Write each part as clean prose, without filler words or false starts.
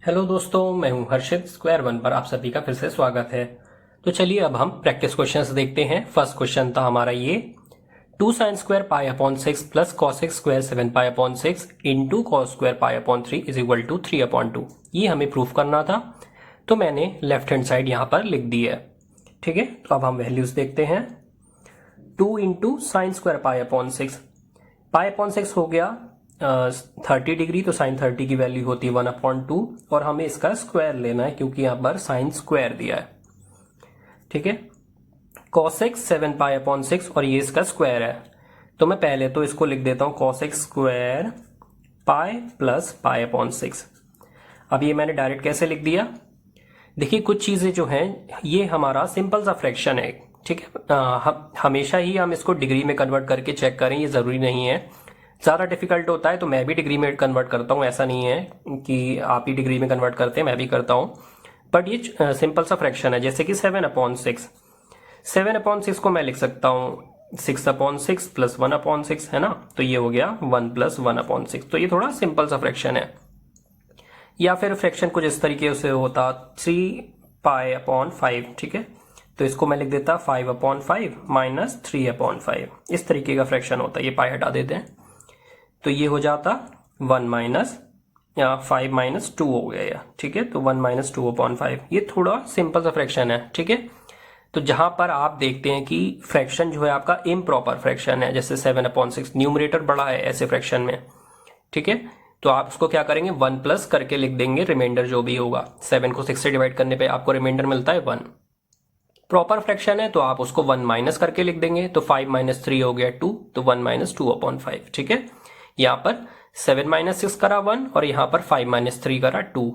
Hello दोस्तों, मैं हूं हर्षित। स्क्वायर वन पर आप सभी का फिर से स्वागत है। तो चलिए अब हम प्रैक्टिस क्वेश्चंस देखते हैं। फर्स्ट क्वेश्चन था हमारा ये 2 sine square pi upon 6 plus cos x square 7 pi upon 6 into cos square pi upon 3 is equal to 3 upon 2। ये हमें प्रूफ करना था, तो मैंने लेफ्ट हैंड साइड यहाँ पर लिख दी है। ठीक है, तो अब हम वैल्यूज देखते हैं। 2 into sine square pi upon 6, पाई अपॉन 6 हो गया 30 डिग्री, तो साइन 30 की वैल्यू होती है 1/2 और हमें इसका स्क्वायर लेना है क्योंकि यहां पर साइन स्क्वायर दिया है। ठीक है, कॉस एक्स 7 पाई अपॉन 6 और ये इसका स्क्वायर है, तो मैं पहले तो इसको लिख देता हूं cos x square pi plus pi upon 6। अब ये मैंने डायरेक्ट कैसे लिख दिया, देखिए कुछ चीजें जो हैं ये हमारा सिंपल सा फ्रैक्शन है। ठीक है, हमेशा ही हम इसको डिग्री में कन्वर्ट करके चेक करें, ये जरूरी नहीं है। ज़्यादा डिफिकल्ट होता है तो मैं भी डिग्री में कन्वर्ट करता हूँ, ऐसा नहीं है कि आप ही डिग्री में कन्वर्ट करते हैं, मैं भी करता हूँ। बट ये सिंपल सा फ्रैक्शन है, जैसे कि 7/6। 7/6 को मैं लिख सकता हूँ 6/6 प्लस 1/6, है ना, तो ये हो गया 1 प्लस 1/6। तो ये थोड़ा सिंपल सा फ्रैक्शन है। या फिर फ्रैक्शन कुछ इस तरीके से होता 3 पाई अपॉन 5। ठीक है, तो इसको मैं लिख देता 5/5 माइनस 3/5। इस तरीके का फ्रैक्शन होता है, ये पाई हटा देते हैं तो ये हो जाता 1 माइनस या 5 माइनस 2 हो गया या। ठीक है, तो 1 माइनस 2/5, ये थोड़ा सिंपल सा फ्रैक्शन है। ठीक है, तो जहां पर आप देखते हैं कि फ्रैक्शन जो है आपका इम्प्रॉपर फ्रैक्शन है, जैसे 7/6 न्यूमरेटर बड़ा है ऐसे फ्रैक्शन में। ठीक है, तो आप उसको क्या करेंगे 1 प्लस करके लिख देंगे, रिमाइंडर जो भी होगा। 7 को 6 से डिवाइड करने पे आपको रिमाइंडर मिलता है 1। प्रॉपर फ्रैक्शन है तो आप उसको 1 माइनस करके लिख देंगे, तो 5 माइनस 3 हो गया 2, तो 1 माइनस 2/5। ठीक है, यहाँ पर 7 माइनस 6 करा 1 और यहाँ पर 5 माइनस 3 करा 2।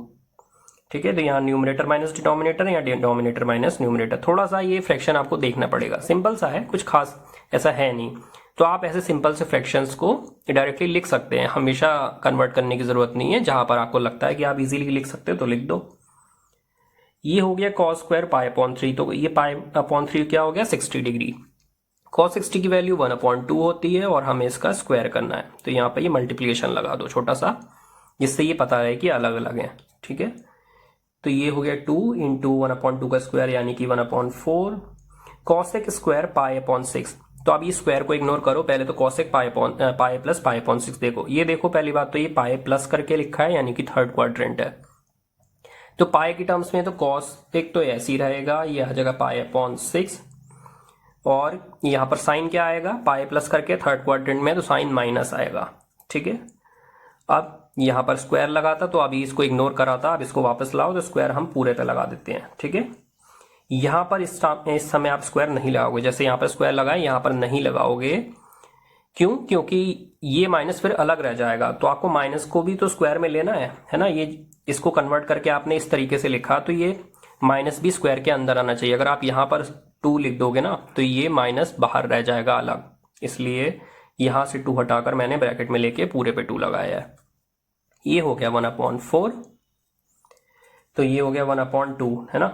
ठीक है, तो यहाँ न्यूमरेटर माइनस डिनोमिनेटर या डिनोमिनेटर माइनस न्यूमरेटर। थोड़ा सा ये फ्रैक्शन आपको देखना पड़ेगा, सिंपल सा है, कुछ खास ऐसा है नहीं। तो आप ऐसे सिंपल से फ्रैक्शंस को डायरेक्टली लिख सकते हैं, हमेशा कन्वर्ट करने की जरूरत नहीं है। जहां पर आपको लगता है कि आप इजीली लिख सकते हो तो लिख दो। ये हो गया कॉस स्क्वायर पाई अपॉन 3, तो ये पाई अपॉन 3 क्या हो गया 60 डिग्री। cos 60 की वैल्यू 1/2 होती है और हमें इसका स्क्वायर करना है, तो यहाँ पे ये मल्टीप्लिकेशन लगा दो छोटा सा, जिससे ये पता रहे कि अलग अलग है। ठीक है, तो ये हो गया 2 इंटू 1/2 का स्क्वायर यानी कि 1/4 cos x square pi upon 6। तो अब ये स्क्वायर को इग्नोर करो, पहले तो cos x pi plus pi upon 6 देखो। ये देखो पहली बात तो ये पाई प्लस करके लिखा है यानी कि थर्ड क्वाड्रेंट है, तो पाई की टर्म्स में तो cos एक तो ऐसी रहेगा, ये आ जाएगा पाई अपॉन 6 और यहां पर साइन क्या आएगा पाई प्लस करके थर्ड क्वाड्रेंट में, तो साइन माइनस आएगा। ठीक है, अब यहां पर स्क्वायर लगा था तो अभी इसको इग्नोर करा था, अब इसको वापस लाओ तो स्क्वायर हम पूरे पे लगा देते हैं। ठीक है, यहां पर इस समय आप स्क्वायर नहीं लगाओगे, जैसे यहां पर स्क्वायर लगाए यहां पर नहीं लगाओगे। क्यों? क्योंकि ये माइनस फिर अलग रह जाएगा, तो आपको माइनस को भी तो स्क्वायर में लेना है ना। ये इसको कन्वर्ट करके आपने इस तरीके से लिखा, तो ये माइनस भी स्क्वायर के अंदर आना चाहिए। अगर आप यहां पर 2 लिख दोगे ना तो ये माइनस बाहर रह जाएगा अलग, इसलिए यहां से 2 हटाकर मैंने ब्रैकेट में लेके पूरे पे 2 लगाया है। ये हो गया 1/4, तो ये हो गया 1/2, है ना,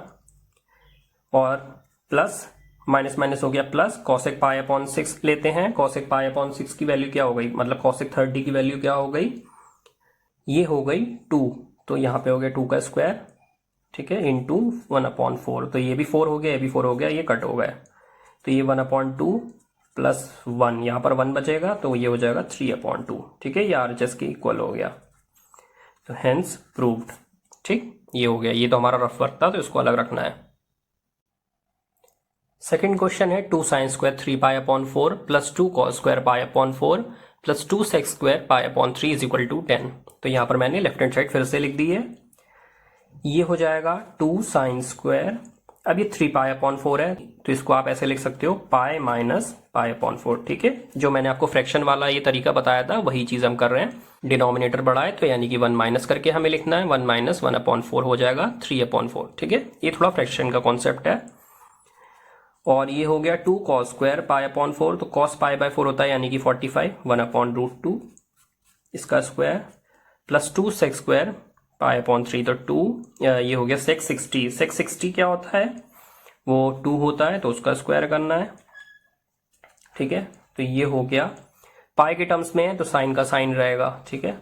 और प्लस माइनस माइनस हो गया प्लस। कॉसेक पाई अपॉन 6 लेते हैं, कॉसेक पाई अपॉन 6 की वैल्यू क्या हो गई, मतलब कॉसेक 30 की वैल्यू क्या हो गई, ये हो गई 2, तो यहाँ पे हो गया 2 का स्क्वायर। ठीक है, इंटू 1/4, तो ये भी 4 हो गया, ये भी 4 हो गया, ये कट हो गया, तो ये 1/2 प्लस 1, यहाँ पर 1 बचेगा तो ये हो जाएगा 3/2। ठीक है, ये RHS के इक्वल हो गया, तो हेंस प्रूव्ड। ठीक, ये हो गया, ये तो हमारा रफ वर्क था तो इसको अलग रखना है। सेकेंड क्वेश्चन है 2 sine square 3 pi upon 4 plus 2 cos square pi upon 4 plus 2 sec square pi upon 3 is equal to 10। तो यहाँ पर मैंने लेफ्ट हैंड साइड फिर से लिख दी है, ये हो जाएगा 2 साइन स्क्वायर, अब ये 3 पाई अपॉन 4 है तो इसको आप ऐसे लिख सकते हो पाई माइनस पाई अपॉन 4। ठीक है, जो मैंने आपको फ्रैक्शन वाला ये तरीका बताया था वही चीज हम कर रहे हैं। डिनोमिनेटर बड़ा है तो यानी कि 1 माइनस करके हमें लिखना है, 1 माइनस 1/4 हो जाएगा 3/4। ठीक है, ये थोड़ा फ्रैक्शन का कॉन्सेप्ट है। और ये हो गया 2 कॉस स्क्वायर पाई अपॉन 4, तो कॉस पाई बाय 4 होता है यानी कि 45, 1/√2 इसका square plus 2 sec square pi upon 3, तो 2 ये हो गया सेक 60। सेक 60 क्या होता है, वो 2 होता है तो उसका स्क्वायर करना है। ठीक है, तो ये हो गया पाई के टर्म्स में है तो साइन का साइन रहेगा। ठीक है,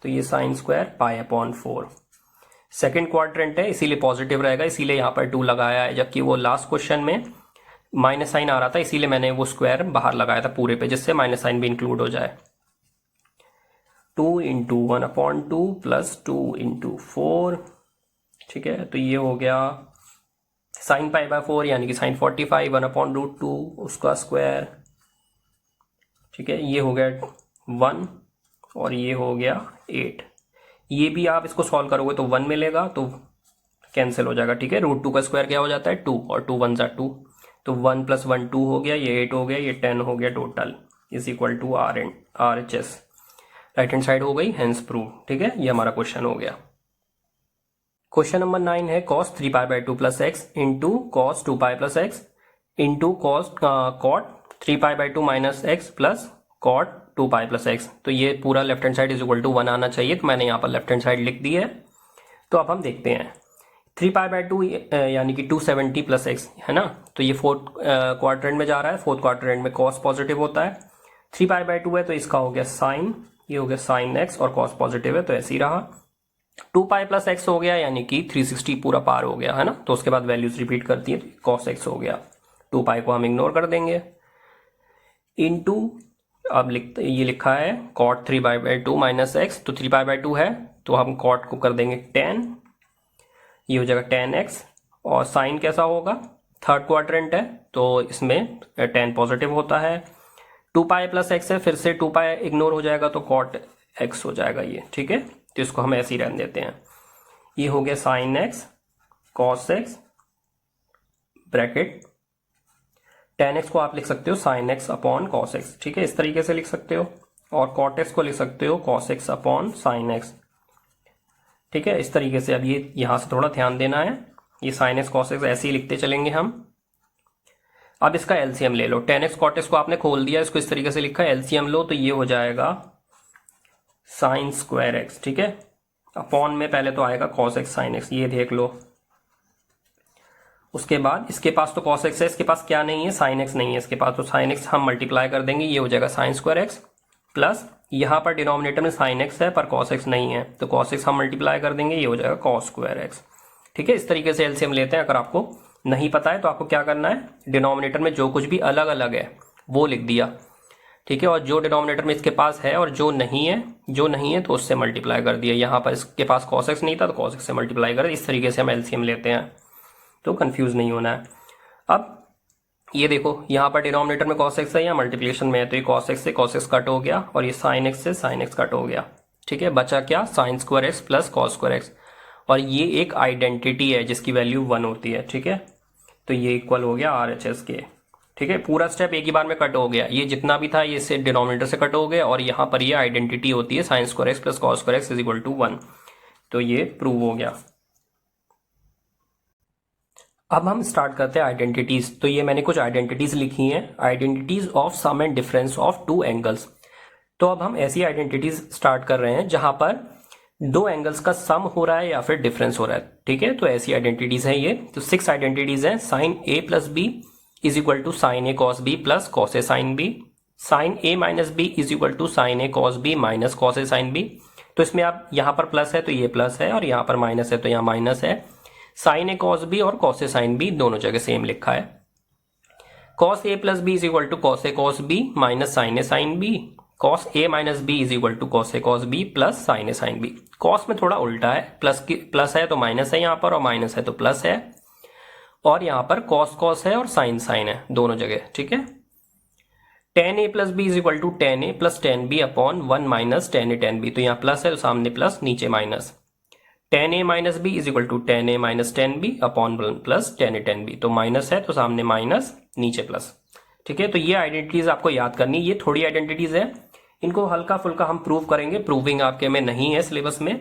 तो ये sign square pi upon 4 second quadrant है इसीलिए पॉजिटिव रहेगा, इसीलिए यहाँ पर 2 लगाया है, जबकि वो लास्ट क्वेश्चन में माइनस साइन आ रहा था, इसीलिए मैंने वो स्क्वायर बाहर लगाया था पूरे पे, जिससे माइनस साइन भी इंक्लूड हो जाए। 2 इंटू 1/2 प्लस 2 इंटू 4, ठीक है। तो ये हो गया साइन पाई बाय 4 यानी कि साइन 45, 1/√2 उसका स्क्वायर, ठीक है। ये हो गया 1 और ये हो गया 8। ये भी आप इसको सॉल्व करोगे तो 1 मिलेगा, तो कैंसिल हो जाएगा, ठीक है। √2 का स्क्वायर क्या हो जाता है 2 और 2 1 = 2, तो 1 + 1 2 हो गया, ये 8 हो गया, ये 10 हो गया total, is equal to RHS। Right hand side हो गई, हेंस प्रूव, ठीक है। ये हमारा क्वेश्चन हो गया। क्वेश्चन नंबर 9 है cos 3π/2 + x into cos 2π + x into cot 3π/2 - x plus cot 2π + x। तो ये पूरा left hand side is equal to 1 आना चाहिए, तो मैंने यहाँ पर लेफ्ट हैंड साइड लिख दी है। तो अब हम देखते हैं 3π/2 यानी कि 270 + x है ना, तो ये फोर्थ क्वाड्रेंट में जा रहा है, फोर्थ क्वाड्रेंट में cos पॉजिटिव होता है। 3π/2 है तो इसका हो गया साइन, ये हो गया साइन x और cos पॉजिटिव है तो ऐसे ही रहा। 2π + x हो गया यानी कि 360 पूरा पार हो गया है ना, तो उसके बाद वैल्यूज रिपीट करती है, तो cos x हो गया, 2π को हम इग्नोर कर देंगे, इनटू अब ये लिखा है cot 3π/2 - x, तो 3π/2 है तो हम cot को कर देंगे 10, ये हो जाएगा 10x। और साइन कैसा होगा, थर्ड क्वाड्रेंट है तो इसमें 10 पॉजिटिव होता है। 2π + x है, फिर से 2π इग्नोर हो जाएगा तो cot x हो जाएगा ये, ठीक है। तो इसको हम ऐसे ही रहने देते हैं। ये हो गया sine x cos x bracket 10x को आप लिख सकते हो sine x upon cos x, ठीक है, इस तरीके से लिख सकते हो। और cot x को लिख सकते हो cos x upon sine x, ठीक है, इस तरीके से। अब ये यहां से थोड़ा ध्यान देना है, ये साइन x cos x ऐसे ही लिखते चलेंगे हम। अब इसका एलसीएम ले लो, 10x cot x को आपने खोल दिया, इसको इस तरीके से लिखा है, एलसीएम लो तो ये हो जाएगा साइन स्क्वायर x, ठीक है। अपॉन में पहले तो आएगा cos x साइन x, ये देख लो। उसके बाद इसके पास तो cos x है, इसके पास क्या नहीं है, साइन x नहीं है इसके पास, तो साइन x हम मल्टीप्लाई कर देंगे, ये हो जाएगा साइन स्क्वायर x प्लस यहाँ पर डिनोमिनेटर में साइन x है पर cos x नहीं है, तो cos x हम मल्टीप्लाई कर देंगे, ये हो जाएगा cos स्क्वायर x, ठीक है। इस तरीके से एलसीएम लेते हैं। अगर आपको नहीं पता है तो आपको क्या करना है, डिनोमिनेटर में जो कुछ भी अलग अलग है वो लिख दिया, ठीक है, और जो डिनोमिनेटर में इसके पास है और जो नहीं है तो उससे मल्टीप्लाई कर दिया। यहाँ पर इसके पास cos x नहीं था तो cos x से मल्टीप्लाई कर, इस तरीके से हम एलसीएम लेते हैं, तो कंफ्यूज नहीं होना है। अब ये देखो यहाँ पर डिनोमिनेटर में cos x है या मल्टीप्लिकेशन में है, तो ये cos x से cos x कट हो गया और ये sin x से sin x कट हो गया, ठीक है। बचा क्या, sign square x plus cos square x, और ये एक आइडेंटिटी है जिसकी वैल्यू 1 होती है, ठीक है। तो ये इक्वल हो गया RHS के, ठीक है। पूरा स्टेप एक ही बार में कट हो गया, ये जितना भी था ये इससे डिनोमिनेटर से कट हो गया, और यहाँ पर ये आइडेंटिटी होती है sine square x plus cos square x is equal to 1, तो ये प्रूव हो गया। अब हम स्टार्ट करते हैं आइडेंटिटीज। तो ये मैंने कुछ आइडेंटिटीज लिखी हैं, identities of sum and difference of 2 angles. तो अब हम ऐसी आइडेंटिटीज स्टार्ट कर रहे हैं जहां पर 2 एंगल्स का सम हो रहा है या फिर डिफरेंस हो रहा है, ठीक है। तो ऐसी आइडेंटिटीज है ये, तो 6 आइडेंटिटीज हैं। Sine a + b is equal to sine a cos b plus cos a sin b, sine a - b is equal to sine a cos b minus cos a sin b। तो इसमें आप यहाँ पर plus है तो ये plus है, और यहाँ पर माइनस है तो यहाँ माइनस है। साइन a cos b और cos a sin b दोनों जगह सेम लिखा है। cos a + b is equal to cos a cos b minus sin a sin b, cos a - b is equal to cos a cos b plus sin a sin b। cos में थोड़ा उल्टा है, plus है तो minus है यहाँ पर, और माइनस है तो प्लस है, और यहाँ पर cos है और sin है दोनों जगह, ठीक है। tan a + b is equal to tan a plus tan b upon 1 minus tan a tan b, तो यहाँ प्लस है तो सामने प्लस नीचे minus. tan a - b is equal to tan a minus tan b upon 1 plus tan a tan b, तो minus है तो सामने माइनस नीचे प्लस, ठीक है। तो ये आइडेंटिटीज आपको याद करनी, ये थोड़ी आइडेंटिटीज है, इनको हल्का फुल्का हम प्रूव करेंगे, प्रूविंग आपके में नहीं है सिलेबस में,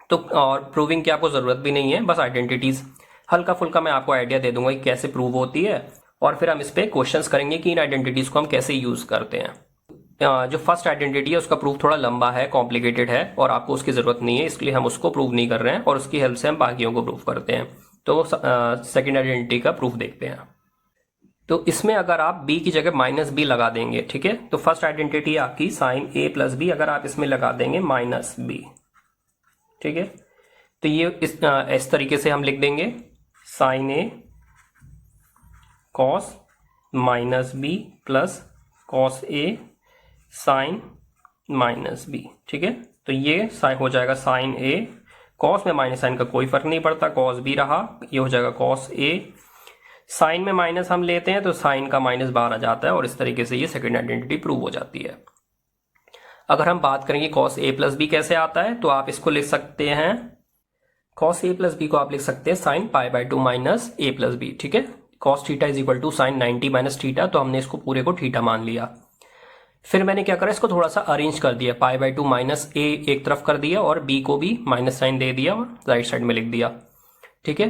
तो और प्रूविंग की आपको जरूरत भी नहीं है, बस आइडेंटिटीज हल्का फुल्का मैं आपको आइडिया दे दूंगा कि कैसे प्रूव होती है, और फिर हम इस पे क्वेश्चंस करेंगे कि इन आइडेंटिटीज को हम कैसे यूज करते हैं। जो फर्स्ट आइडेंटिटी है उसका प्रूफ थोड़ा लंबा है, कॉम्प्लिकेटेड है, और आपको उसकी जरूरत नहीं है, इसलिए हम उसको प्रूव नहीं कर रहे हैं, और उसकी हेल्प से हम बाकियों को प्रूव करते हैं। तो सेकेंड आइडेंटिटी का प्रूफ देखते हैं। तो इसमें अगर आप b की जगह -b लगा देंगे, ठीक है, तो फर्स्ट आइडेंटिटी आपकी साइन a + b, अगर आप इसमें लगा देंगे -b, ठीक है, तो ये इस तरीके से हम लिख देंगे sine A cos minus B plus cos A sine minus B. ठीक है, तो ये साइन हो जाएगा साइन ए, कॉस में माइनस साइन का कोई फर्क नहीं पड़ता, कॉस बी रहा, ये हो जाएगा कॉस ए, साइन में माइनस हम लेते हैं तो साइन का माइनस बाहर आ जाता है और इस तरीके से ये सेकंड आइडेंटिटी प्रूव हो जाती है। अगर हम बात करेंगे कॉस ए प्लस बी कैसे आता है, तो आप इसको लिख सकते हैं, कॉस ए प्लस बी को आप लिख सकते हैं sine pi by 2 minus A plus B. ठीक है, cos theta is equal to sine 90 minus theta, तो हमने इसको पूरे को थीटा मान लिया। फिर मैंने क्या करा, इसको थोड़ा सा अरेंज कर दिया, पाई बाय 2 माइनस ए एक तरफ कर दिया और बी को भी माइनस साइन दे दिया और राइट साइड में लिख दिया। ठीक है,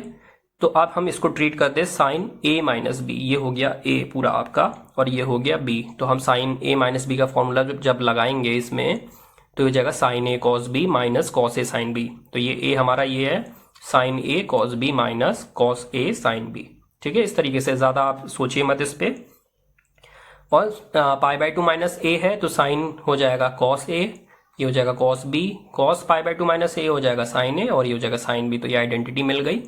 तो अब हम इसको ट्रीट करते हैं साइन ए माइनस बी, ये हो गया ए पूरा आपका और ये हो गया बी। तो हम साइन ए माइनस बी का फॉर्मूला जब लगाएंगे इसमें तो ये जाएगा sine A cos B minus cos A sine B. तो ये ए हमारा ये है sign A cos B minus cos A sine B. ठीक है, इस तरीके से, ज्यादा आप सोचिए मत इस पे। और पाई बाय 2 माइनस ए है तो साइन हो जाएगा कॉस ए, ये हो जाएगा cos B, cos pi by 2 minus A हो जाएगा साइन ए और ये हो जाएगा साइन बी। तो ये आइडेंटिटी मिल गई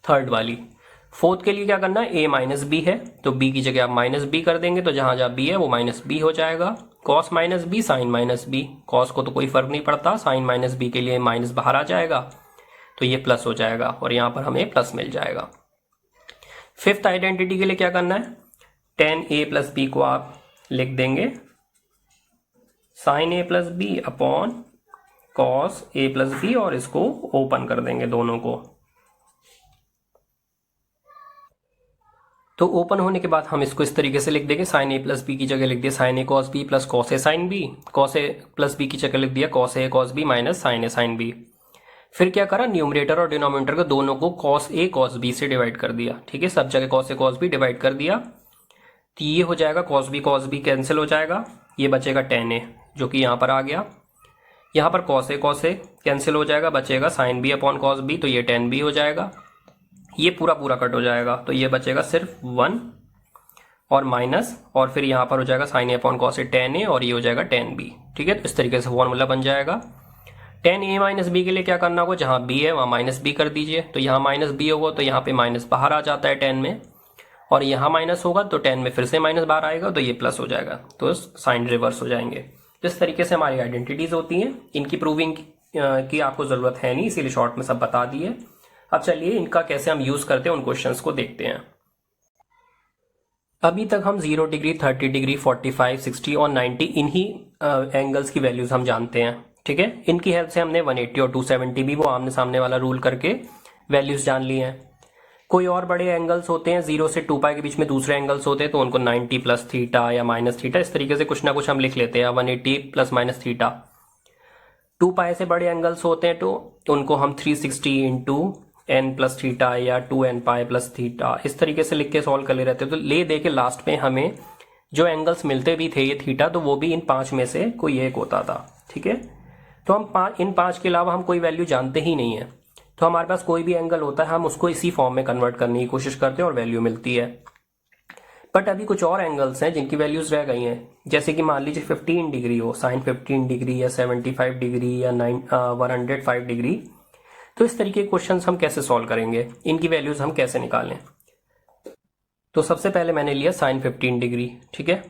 थर्ड वाली। फोर्थ के लिए क्या करना है, ए माइनस बी है तो बी की जगह आप माइनस बी कर देंगे, तो जहां जहां बी है वो माइनस बी हो जाएगा। Cos minus B sine minus B, cos को तो कोई फर्क नहीं पड़ता, साइन माइनस बी के लिए माइनस बाहर आ जाएगा तो ये प्लस हो जाएगा और यहां पर हमें प्लस मिल जाएगा। फिफ्थ आइडेंटिटी के लिए क्या करना है, टेन ए प्लस बी को आप लिख देंगे sine A plus B upon cos A plus B और इसको ओपन कर देंगे दोनों को। तो ओपन होने के बाद हम इसको इस तरीके से लिख देंगे, साइन ए प्लस बी की जगह लिख दिया sign A cos B plus cos A sine B, cos A plus B की जगह लिख दिया cos A cos B minus sign A sine B. फिर क्या करा, न्यूमरेटर और डिनोमिनेटर को दोनों को कॉस ए कॉस बी से डिवाइड कर दिया। ठीक है, सब जगह cos A cos B divide कर दिया तो ये हो जाएगा कॉस बी कैंसिल हो जाएगा, ये बचेगा टेन ए जो कि यहाँ पर आ गया। यहाँ पर कॉस ए कैंसिल हो जाएगा, बचेगा sine B upon cos B, तो ये टेन बी हो जाएगा, ये पूरा पूरा कट हो जाएगा तो ये बचेगा सिर्फ 1 और माइनस और फिर यहाँ पर हो जाएगा sine A upon cos A ten ए और ये हो जाएगा टेन बी। ठीक है, तो इस तरीके से फॉर्मूला बन जाएगा। टेन ए माइनस बी के लिए क्या करना होगा, जहाँ बी है वहाँ माइनस बी कर दीजिए, तो यहाँ माइनस बी होगा तो यहाँ पे माइनस बाहर आ जाता है 10 में और यहाँ माइनस होगा तो 10 में फिर से माइनस बाहर आएगा तो ये प्लस हो जाएगा, तो साइन रिवर्स हो जाएंगे। तो इस तरीके से हमारी आइडेंटिटीज होती हैं। इनकी प्रूविंग की आपको जरूरत है नहीं, इसीलिए शॉर्ट में सब बता दिए। अब चलिए इनका कैसे हम यूज करते हैं उन क्वेश्चंस को देखते हैं। अभी तक हम 0 डिग्री 30 डिग्री 45 60 और 90 इन्हीं एंगल्स की वैल्यूज हम जानते हैं। ठीक है, इनकी हेल्प से हमने 180 और 270 भी वो आमने सामने वाला रूल करके वैल्यूज जान ली हैं। कोई और बड़े एंगल्स होते हैं 0 से 2 पाई के बीच में दूसरे एंगल्स होते हैं तो उनको 90 प्लस थीटा या माइनस थीटा इस तरीके से कुछ ना कुछ हम लिख लेते हैं, 180 प्लस माइनस थीटा। 2 पाई से बड़े एंगल्स होते हैं तो उनको हम 360 इंटू n प्लस थीटा या 2n पाई प्लस थीटा इस तरीके से लिख के सॉल्व कर ले रहते हैं। तो ले दे के लास्ट में हमें जो एंगल्स मिलते भी थे ये थीटा, तो वो भी इन 5 में से कोई एक होता था। ठीक है, तो हम इन 5 के अलावा हम कोई वैल्यू जानते ही नहीं है, तो हमारे पास कोई भी एंगल होता है हम उसको इसी फॉर्म में कन्वर्ट करने की कोशिश करते हैं और वैल्यू मिलती है। बट अभी कुछ और एंगल्स हैं जिनकी वैल्यूज रह गई हैं, जैसे कि मान लीजिए 15 डिग्री हो, साइन 15 डिग्री या 75 डिग्री या 105 डिग्री। तो इस तरीके के क्वेश्चंस हम कैसे सॉल्व करेंगे, इनकी वैल्यूज हम कैसे निकालें। तो सबसे पहले मैंने लिया साइन 15 डिग्री। ठीक है,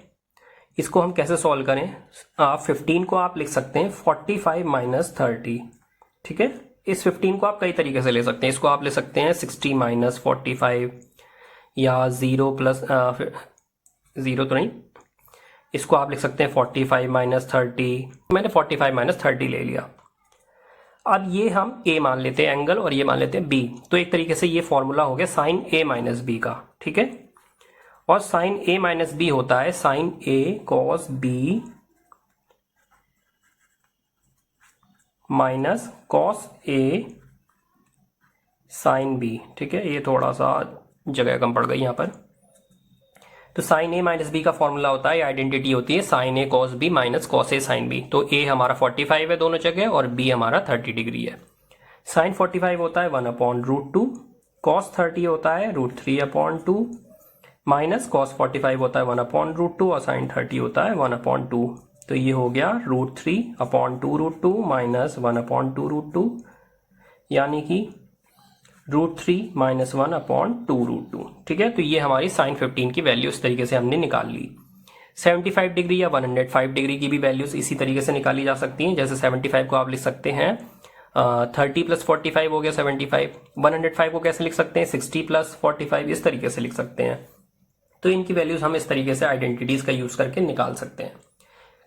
इसको हम कैसे सॉल्व करें, 15 को आप लिख सकते हैं 45 माइनस 30। ठीक है, इस 15 को आप कई तरीके से ले सकते हैं, इसको आप ले सकते हैं 60 माइनस 45 या 0 प्लस 0 तो नहीं, इसको आप लिख सकते हैं 45 माइनस 30। मैंने 45 माइनस 30 ले लिया। अब ये हम a मान लेते हैं एंगल और ये मान लेते हैं b, तो एक तरीके से ये फॉर्मूला हो गया साइन a माइनस बी का। ठीक है, और साइन a माइनस बी होता है sine a cos b minus cos a sine b। ठीक है, ये थोड़ा सा जगह कम पड़ गई यहाँ पर। तो साइन a माइनस बी का फॉर्मूला होता है, आइडेंटिटी होती है sine a cos b minus cos a sine b। तो a हमारा 45 है दोनों जगह और b हमारा 30 डिग्री है। साइन 45 होता है 1/√2, कॉस 30 होता है √3/2 माइनस कॉस 45 होता है 1/√2 और साइन 30 होता है 1/2। तो ये हो गया √3/2√2 माइनस 1/2√2, यानी कि √3 - 1/2√2। ठीक है, तो ये हमारी साइन 15 की वैल्यू इस तरीके से हमने निकाल ली। 75 डिग्री या 105 डिग्री की भी वैल्यूज इसी तरीके से निकाली जा सकती हैं। जैसे 75 को आप लिख सकते हैं 30 + 45 हो गया 75। 105 को कैसे लिख सकते हैं 60 + 45, इस तरीके से लिख सकते हैं। तो इनकी वैल्यूज हम इस तरीके से आइडेंटिटीज का यूज करके निकाल सकते हैं।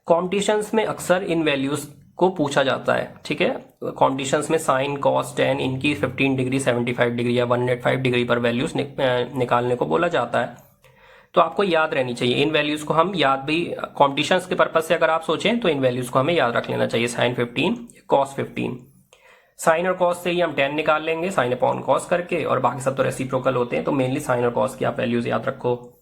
कॉम्पिटिशन्स में अक्सर इन वैल्यूज को पूछा जाता है। ठीक है, कॉम्पिटिशन्स में साइन, कॉस, टेन इनकी 15 डिग्री, 75 डिग्री या 105 डिग्री पर वैल्यूज निकालने को बोला जाता है। तो आपको याद रहनी चाहिए इन वैल्यूज को। हम याद भी कॉम्पिटिशन्स के पर्पज से अगर आप सोचें तो इन वैल्यूज को हमें याद रख लेना चाहिए। Sine 15, cos 15। साइन और कॉस से ही हम टेन निकाल लेंगे साइन अपॉन कॉस करके, और बाकी सब तो रेसिप्रोकल होते हैं। तो मेनली साइन और कॉस की आप वैल्यूज याद रखो।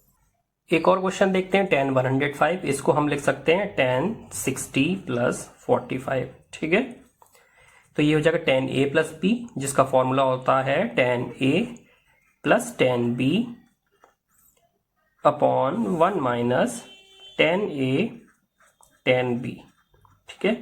एक और क्वेश्चन देखते हैं, tan 105। इसको हम लिख सकते हैं tan 60 + 45। ठीक है, तो ये हो जाएगा tan a + b, जिसका फॉर्मूला होता है tan a + tan b upon 1 - tan a tan b। ठीक है,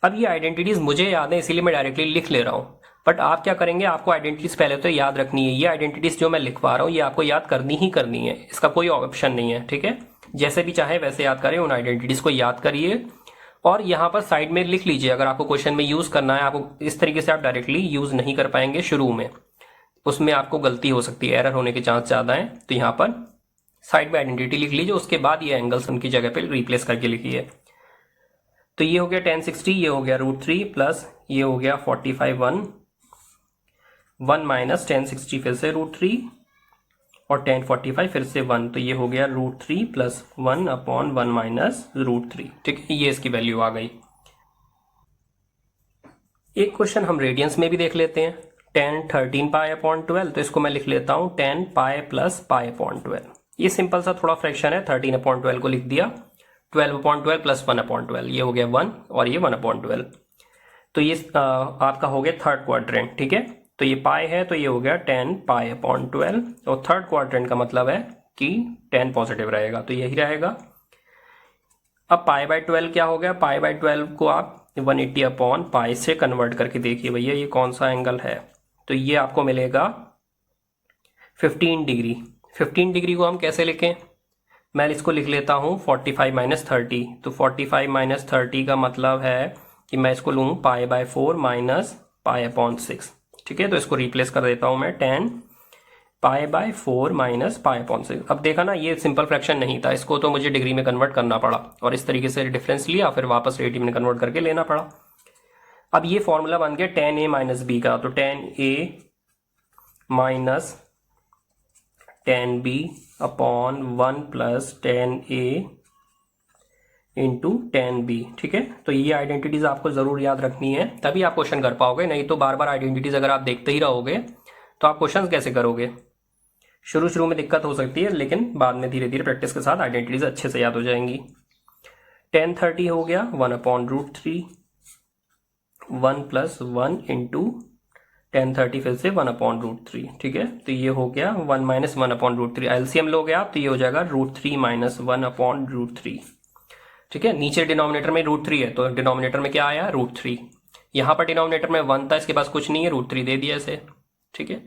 अब ये आइडेंटिटीज मुझे याद है इसीलिए मैं डायरेक्टली लिख ले रहा हूं। बट आप क्या करेंगे, आपको आइडेंटिटीज पहले तो याद रखनी है। ये आइडेंटिटीज जो मैं लिखवा रहा हूँ ये आपको याद करनी ही करनी है, इसका कोई ऑप्शन नहीं है। ठीक है, जैसे भी चाहे वैसे याद करें, उन आइडेंटिटीज को याद करिए और यहाँ पर साइड में लिख लीजिए। अगर आपको क्वेश्चन में यूज करना है, आपको इस तरीके से आप डायरेक्टली यूज नहीं कर पाएंगे शुरू में, उसमें आपको गलती हो सकती है, एरर होने के चांस ज्यादा है। तो यहाँ पर साइड में आइडेंटिटी लिख लीजिए, उसके बाद ये एंगल्स उनकी जगह पे रिप्लेस करके लिखिए। तो ये हो गया tan 60, ये हो गया √3 प्लस ये हो गया 45 1 माइनस tan 60 फिर से √3 और tan 45 फिर से 1, तो ये हो गया √3 + 1/1 - √3। ठीक है, ये इसकी वैल्यू आ गई। एक क्वेश्चन हम रेडियंस में भी देख लेते हैं, tan 13 π/12। तो इसको मैं लिख लेता हूं tan π + π/12। ये सिंपल सा थोड़ा फ्रैक्शन है, 13/12 को लिख दिया, 12/12 + 1/12, ये हो गया 1 और ये 1/12। तो ये आपका हो गया थर्ड क्वाड्रेंट। ठीक है, तो ये पाई है तो ये हो गया tan π/12, और थर्ड क्वाड्रेंट का मतलब है कि 10 पॉजिटिव रहेगा, तो यही रहेगा। अब π/12 क्या हो गया, π/12 को आप 180/π से कन्वर्ट करके देखिए भैया ये कौन सा एंगल है। तो ये आपको मिलेगा 15 डिग्री। 15 डिग्री को हम कैसे लिखें, मैं इसको लिख लेता हूं 45 - 30। तो 45 - 30 का मतलब है कि मैं इसको लूँ π/4 - π/6। ठीक है, तो इसको रिप्लेस कर देता हूं मैं tan π/4 - π/6। अब देखा ना, ये सिंपल फ्रैक्शन नहीं था, इसको तो मुझे डिग्री में कन्वर्ट करना पड़ा और इस तरीके से डिफरेंस लिया, फिर वापस रेडियन में कन्वर्ट करके लेना पड़ा। अब ये फॉर्मूला बन गया tan a - b का, तो tan a - tan b upon 1 + tan a × tan b। ठीक है, तो ये आइडेंटिटीज आपको जरूर याद रखनी है, तभी आप क्वेश्चन कर पाओगे। नहीं तो बार बार आइडेंटिटीज अगर आप देखते ही रहोगे तो आप क्वेश्चन कैसे करोगे। शुरू में दिक्कत हो सकती है, लेकिन बाद में धीरे धीरे प्रैक्टिस के साथ आइडेंटिटीज अच्छे से याद हो जाएंगी। tan 30 हो गया 1/√3, 1 + 1 × tan 30 फिर से 1/√3। ठीक है, तो ये हो गया 1 - 1/√3। एलसीएम लोगे आप तो ये हो जाएगा √3 - 1/√3। ठीक है, नीचे डिनोमिनेटर में √3 है तो डिनोमिनेटर में क्या आया √3। यहाँ पर डिनोमिनेटर में 1 था, इसके पास कुछ नहीं है, √3 दे दिया इसे। ठीक है,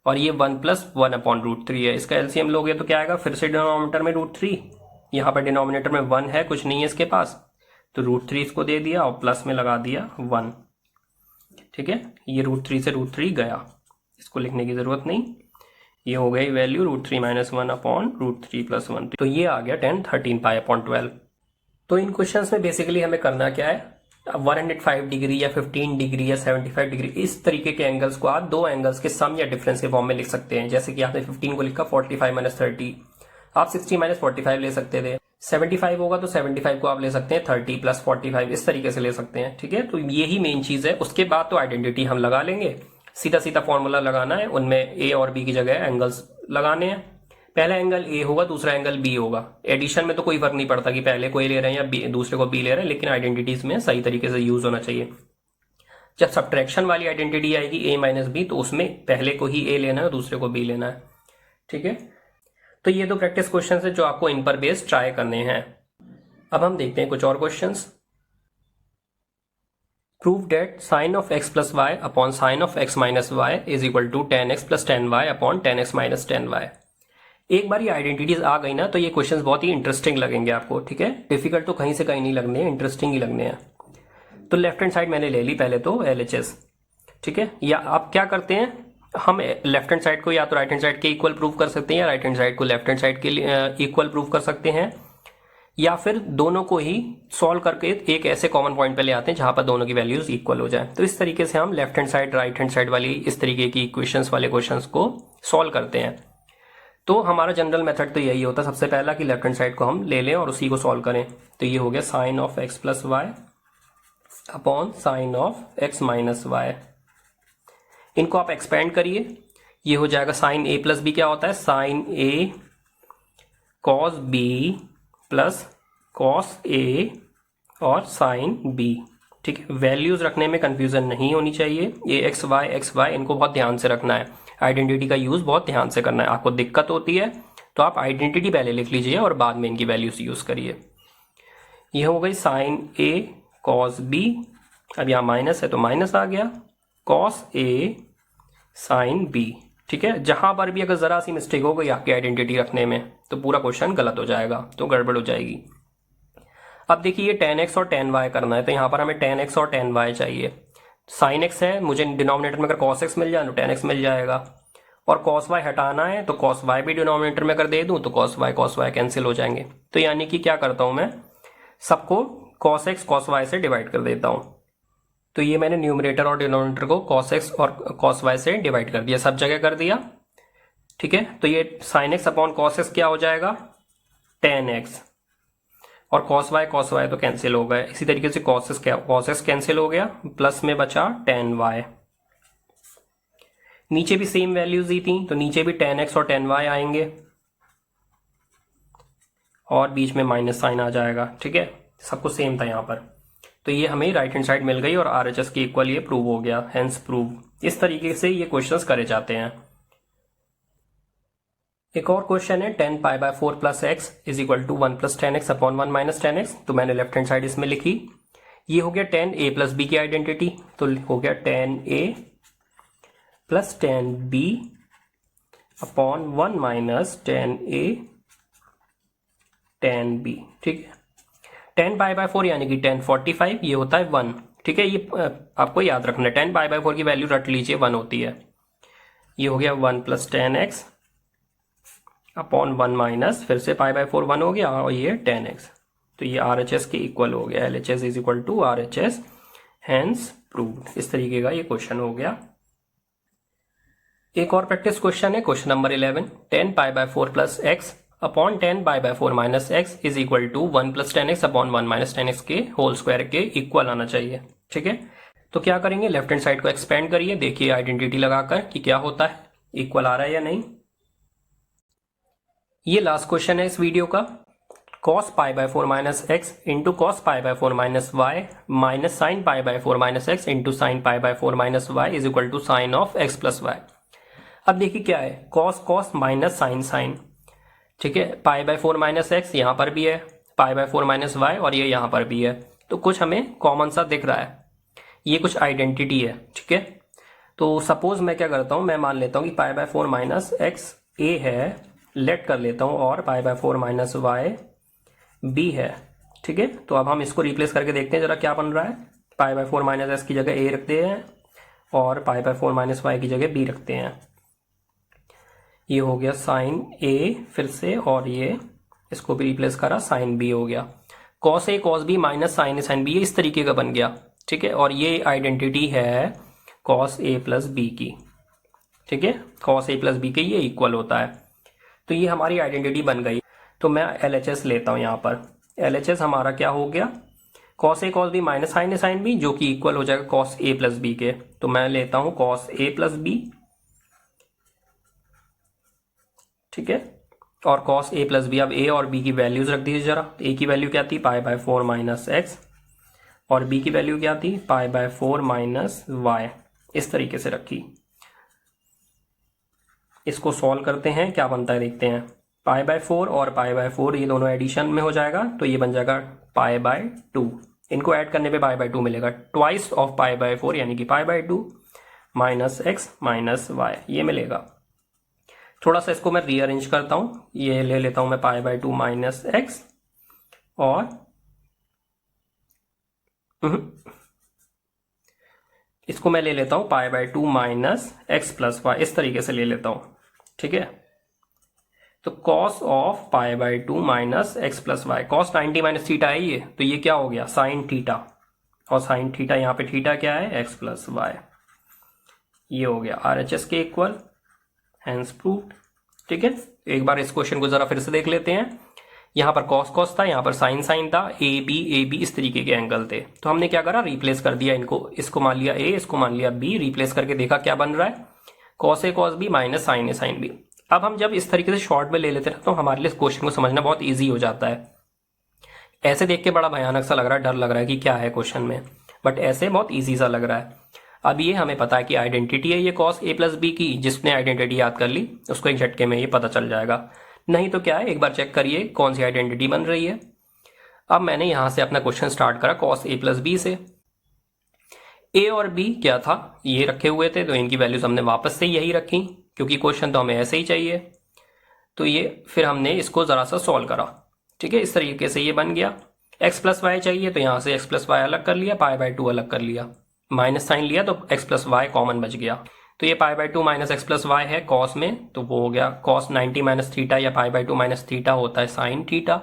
और ये 1 + 1/√3 है, इसका एलसीएम लोगे तो क्या आएगा, फिर से डिनोमिनेटर में √3, यहाँ पर डिनोमिनेटर में 1 है, कुछ नहीं है इसके पास, तो √3 इसको दे दिया और प्लस में लगा दिया 1। ठीक है, ये √3 से √3 गया, इसको लिखने की जरूरत नहीं, ये हो गई वैल्यू √3 - 1/√3 + 1। तो ये आ गया tan 13 π/12। तो इन क्वेश्चंस में बेसिकली हमें करना क्या है, 105 डिग्री या 15 डिग्री या 75 डिग्री इस तरीके के एंगल्स को आप दो एंगल्स के सम या डिफरेंस के फॉर्म में लिख सकते हैं। जैसे कि आपने 15 को लिखा 45 - 30, आप 60 - 45 ले सकते थे। 75 होगा तो 75 को आप ले सकते हैं 30 + 45, इस तरीके से ले सकते हैं। ठीक है, तो यही मेन चीज है। उसके बाद तो आइडेंटिटी हम लगा लेंगे, सीधा सीधा फॉर्मूला लगाना है, उनमें ए और बी की जगह एंगल्स लगाने हैं। पहला एंगल ए होगा, दूसरा एंगल बी होगा। एडिशन में तो कोई फर्क नहीं पड़ता कि पहले को ए ले रहे हैं या दूसरे को बी ले रहे हैं, लेकिन आइडेंटिटीज में सही तरीके से यूज होना चाहिए। जब सब्ट्रैक्शन वाली आइडेंटिटी आएगी ए - बी, तो उसमें पहले को ही ए लेना है, दूसरे को बी लेना है। ठीक है, तो ये दो प्रैक्टिस क्वेश्चन है जो आपको इन पर बेस्ड ट्राई करने हैं। अब हम देखते हैं कुछ और questions. Prove that sine of x plus y upon sine of x minus y is equal to tan x plus tan y upon tan x minus tan y. एक बार ये आइडेंटिटीज आ गई ना तो ये क्वेश्चंस बहुत ही इंटरेस्टिंग लगेंगे आपको, ठीक है। डिफिकल्ट तो कहीं से कहीं नहीं लगने हैं, इंटरेस्टिंग ही लगने हैं। तो लेफ्ट हैंड साइड मैंने ले ली पहले तो LHS, ठीक है। या आप क्या करते हैं, हम लेफ्ट हैंड साइड को या तो राइट हैंड साइड के इक्वल प्रूव कर सकते हैं या राइट हैंड साइड को लेफ्ट हैंड साइड के इक्वल प्रूव कर सकते हैं, या फिर दोनों को ही सॉल्व करके एक ऐसे कॉमन पॉइंट पे ले आते हैं जहां पर दोनों की वैल्यूज इक्वल हो जाए। तो इस तरीके से हम left hand side right hand side वाली इस तरीके की इक्वेशंस वाले क्वेश्चंस को सॉल्व करते हैं। तो हमारा जनरल मेथड तो यही होता है सबसे पहला कि लेफ्ट हैंड साइड को हम ले लें और उसी को सॉल्व करें। तो ये हो गया sine of x plus y upon sine of x minus y. इनको आप एक्सपेंड करिए, ये हो जाएगा साइन ए प्लस बी। क्या होता है, sign A cos B plus cos ए और साइन बी, ठीक है। वैल्यूज रखने में कंफ्यूजन नहीं होनी चाहिए। ये एक्स वाई इनको बहुत ध्यान से रखना है, आइडेंटिटी का यूज बहुत ध्यान से करना है। आपको दिक्कत होती है तो आप आइडेंटिटी पहले लिख लीजिए और बाद में इनकी वैल्यूज यूज करिए। ये हो गई साइन ए कॉस बी, अब यहाँ माइनस है तो माइनस आ गया, कॉस ए साइन बी, ठीक है। जहां पर भी अगर जरा सी मिस्टेक हो गई आपकी आइडेंटिटी रखने में तो पूरा क्वेश्चन गलत हो जाएगा, तो गड़बड़ हो जाएगी। अब देखिए ये tan x और tan y करना है, तो यहाँ पर हमें tan x और tan y चाहिए। sin x है, मुझे डिनोमिनेटर में अगर cos x मिल जाए तो tan x मिल जाएगा, और cos y हटाना है तो cos y भी डिनोमिनेटर में अगर दे दूं तो cos y कैंसिल हो जाएंगे। तो यानी कि क्या करता हूं मैं, सबको cos x cos y से डिवाइड कर देता हूं। तो ये मैंने न्यूमरेटर और डिनोमिनेटर को cos x और cos y से डिवाइड कर दिया, सब जगह कर दिया, ठीक है। तो ये sin x upon cos x क्या हो जाएगा, tan x, और cos y तो कैंसिल हो गए। इसी तरीके से cos x कैंसिल हो गया, प्लस में बचा tan y। नीचे भी सेम वैल्यूज दी थी तो नीचे भी tan x और tan y आएंगे और बीच में माइनस साइन आ जाएगा, ठीक है। सब कुछ सेम था यहाँ पर। तो ये हमें राइट हैंड साइड मिल गई और RHS की इक्वल ये प्रूव हो गया, हेंस प्रूव। इस तरीके से ये क्वेश्चंस करे जाते हैं। एक और क्वेश्चन है tan pi by 4 plus x is equal to 1 plus tan x upon 1 minus tan x. तो मैंने लेफ्ट हैंड साइड इसमें लिखी। ये हो गया tan a प्लस बी की आइडेंटिटी, तो हो गया tan a plus tan b upon 1 minus tan a tan b, ठीक है। tan पाई बाय 4 यानी कि tan 45, ये होता है 1, ठीक है। ये आपको याद रखना है, tan पाई बाय 4 की वैल्यू रट लीजिए, 1 होती है। ये हो गया 1 plus tan x upon 1 minus, फिर से पाई बाय 4 1 हो गया और ये tan x। तो ये RHS के इक्वल हो गया, LHS is equal to RHS, hence proved. इस तरीके का ये क्वेश्चन हो गया। एक और प्रैक्टिस क्वेश्चन है, question number 11, tan pi by 4 plus x upon tan pi by 4 minus x is equal to 1 plus tan x upon 1 minus tan x के होल स्क्वायर के इक्वल आना चाहिए, ठीक है। तो क्या करेंगे, लेफ्ट हैंड साइड को एक्सपेंड करिए, देखिए आइडेंटिटी लगाकर कि क्या होता है, इक्वल आ रहा है या नहीं। ये लास्ट क्वेश्चन है इस वीडियो का, cos pi by 4 minus x into cos pi by 4 minus y minus sine pi by 4 minus x into sine pi by 4 minus y is equal to sine of x plus y. अब देखिए क्या है, cos minus sign, ठीक है। पाई by 4 minus x यहाँ पर भी है, पाई बाय 4 माइनस वाई और ये यहाँ पर भी है, तो कुछ हमें कॉमन सा दिख रहा है, ये कुछ आइडेंटिटी है, ठीक है। तो सपोज मैं क्या करता हूँ, मैं मान लेता हूँ कि pi by 4 minus x A है, लेट कर लेता हूँ, और pi by 4 minus y B है, ठीक है। तो अब हम इसको रिप्लेस करके देखते हैं जरा क्या बन रहा है। पाई बाय 4 माइनस एक्स की जगह ए रखते हैं और पाई बाय 4 माइनस वाई की जगह बी रखते हैं। ये हो गया साइन ए फिर से, और ये इसको भी रिप्लेस करा, साइन बी हो गया। Cos A cos B minus sine B, इस तरीके का बन गया, ठीक है। और ये आइडेंटिटी है कॉस ए प्लस बी की, ठीक है। कॉस ए प्लस बी के ये इक्वल होता है, तो ये हमारी आइडेंटिटी बन गई। तो मैं LHS लेता हूं यहाँ पर। LHS हमारा क्या हो गया, cos A cos B minus sine B, जो कि इक्वल हो जाएगा कॉस ए प्लस बी के। तो मैं लेता हूं कॉस ए प्लस बी, ठीक है। और कॉस ए प्लस बी, अब ए और बी की वैल्यूज रख दीजिए जरा। ए की वैल्यू क्या थी, पाई बाय 4 माइनस एक्स, और बी की वैल्यू क्या थी, पाई बाय 4 माइनस वाई, इस तरीके से रखी। इसको सॉल्व करते हैं, क्या बनता है देखते हैं। पाई बाय 4 और पाई बाय 4 ये दोनों एडिशन में हो जाएगा, तो ये बन जाएगा पाई बाय 2, इनको ऐड करने पे पाई बाय 2 मिलेगा, ट्वाइस ऑफ पाई बाय 4 यानी कि pi by 2 minus x minus y, ये मिलेगा। थोड़ा सा इसको मैं रीअरेंज करता हूं, ये ले लेता हूं मैं पाई बाय 2 माइनस एक्स और इसको मैं ले लेता हूं pi by 2 minus x plus y, इस तरीके से ले लेता हूं, ठीक है। तो cos of pi by 2 minus x plus y, cos 90 minus theta है ये, तो ये क्या हो गया साइन थीटा, और साइन थीटा यहाँ पे थीटा क्या है एक्स प्लस वाई, ये हो गया RHS के इक्वल, हैंस प्रूव्ड, ठीक है। एक बार इस क्वेश्चन को जरा फिर से देख लेते हैं। यहाँ पर कॉस कॉस था, यहाँ पर साइन साइन था, ए बी इस तरीके के एंगल थे, तो हमने क्या करा रिप्लेस कर दिया इनको, इसको मान लिया ए, इसको मान लिया बी, रिप्लेस करके देखा क्या बन रहा है, cos A cos B minus sign A sine B. अब हम जब इस तरीके से शॉर्ट में ले लेते हैं तो हमारे लिए इस क्वेश्चन को समझना बहुत ईजी हो जाता है। ऐसे देख के बड़ा भयानक सा लग रहा है, डर लग रहा है कि क्या है क्वेश्चन में, बट ऐसे बहुत ईजी सा लग रहा है। अब ये हमें पता है कि आइडेंटिटी है ये कॉस ए प्लस बी की, जिसने आइडेंटिटी याद कर ली उसको एक झटके में ये पता चल जाएगा। नहीं तो क्या है, एक बार चेक करिए कौन सी आइडेंटिटी बन रही है। अब मैंने यहां से अपना क्वेश्चन स्टार्ट करा कॉस ए प्लस बी से। ए और बी क्या था, ये रखे हुए थे, तो इनकी वैल्यूज हमने वापस से यही रखी, क्योंकि क्वेश्चन तो हमें ऐसे ही चाहिए। तो ये फिर हमने इसको जरा सा सॉल्व करा, ठीक है। इस तरीके से ये बन गया, एक्स प्लस वाई चाहिए तो यहां से एक्स प्लस वाई अलग कर लिया, पाई बाय 2 अलग कर लिया, माइनस साइन लिया तो एक्स प्लस वाई कॉमन बच गया। तो ये pi by 2 minus x plus y है कॉस में, तो वो हो गया कॉस 90 माइनस थीटा, या पाई बाय 2 माइनस थीटा होता है sine theta,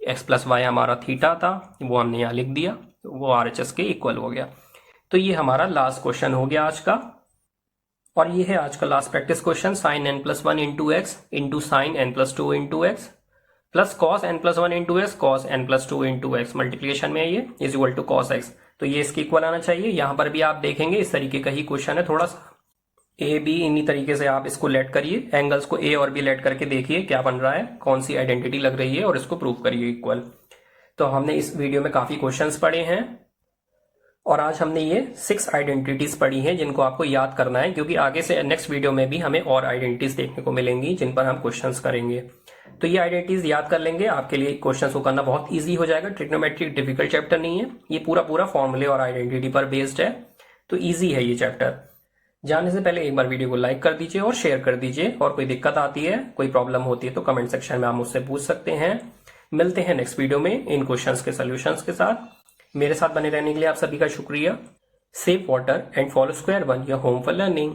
x plus y हमारा थीटा था, वो हमने यहाँ लिख दिया, वो RHS के इक्वल हो गया। तो ये हमारा लास्ट क्वेश्चन हो गया आज का, और ये है आज का last practice question, sine n plus 1 into x into sine n plus 2 into x plus cos n plus 1 into x cos n plus 2 into x, multiplication में ये is equal to cos x, तो ये इसके equal आना चाहिए। यहां पर भी आप देखेंगे इस तरीके का ही क्वेश्चन है, थोड़ा सा ए बी इन्हीं तरीके से आप इसको लेट करिए, एंगल्स को ए और बी लेट करके देखिए क्या बन रहा है, कौन सी आइडेंटिटी लग रही है, और इसको प्रूव करिए इक्वल। तो हमने इस वीडियो में काफी क्वेश्चंस पढ़े हैं, और आज हमने ये 6 आइडेंटिटीज पढ़ी हैं जिनको आपको याद करना है, क्योंकि आगे से नेक्स्ट वीडियो में भी हमें और आइडेंटिटीज देखने को मिलेंगी जिन पर हम क्वेश्चंस करेंगे। तो ये आइडेंटिटीज याद कर लेंगे, आपके लिए क्वेश्चंस को करना बहुत इजी हो जाएगा। ट्रिग्नोमेट्री डिफिकल्ट चैप्टर नहीं है, ये पूरा फॉर्मूले और आइडेंटिटी पर बेस्ड है, तो ईजी है ये चैप्टर। जाने से पहले एक बार वीडियो को लाइक कर दीजिए और शेयर कर दीजिए, और कोई दिक्कत आती है, कोई प्रॉब्लम होती है तो कमेंट सेक्शन में आप मुझसे पूछ सकते हैं। मिलते हैं नेक्स्ट वीडियो में इन क्वेश्चंस के सॉल्यूशंस के साथ। मेरे साथ बने रहने के लिए आप सभी का शुक्रिया। Save water and follow square one, your home for learning.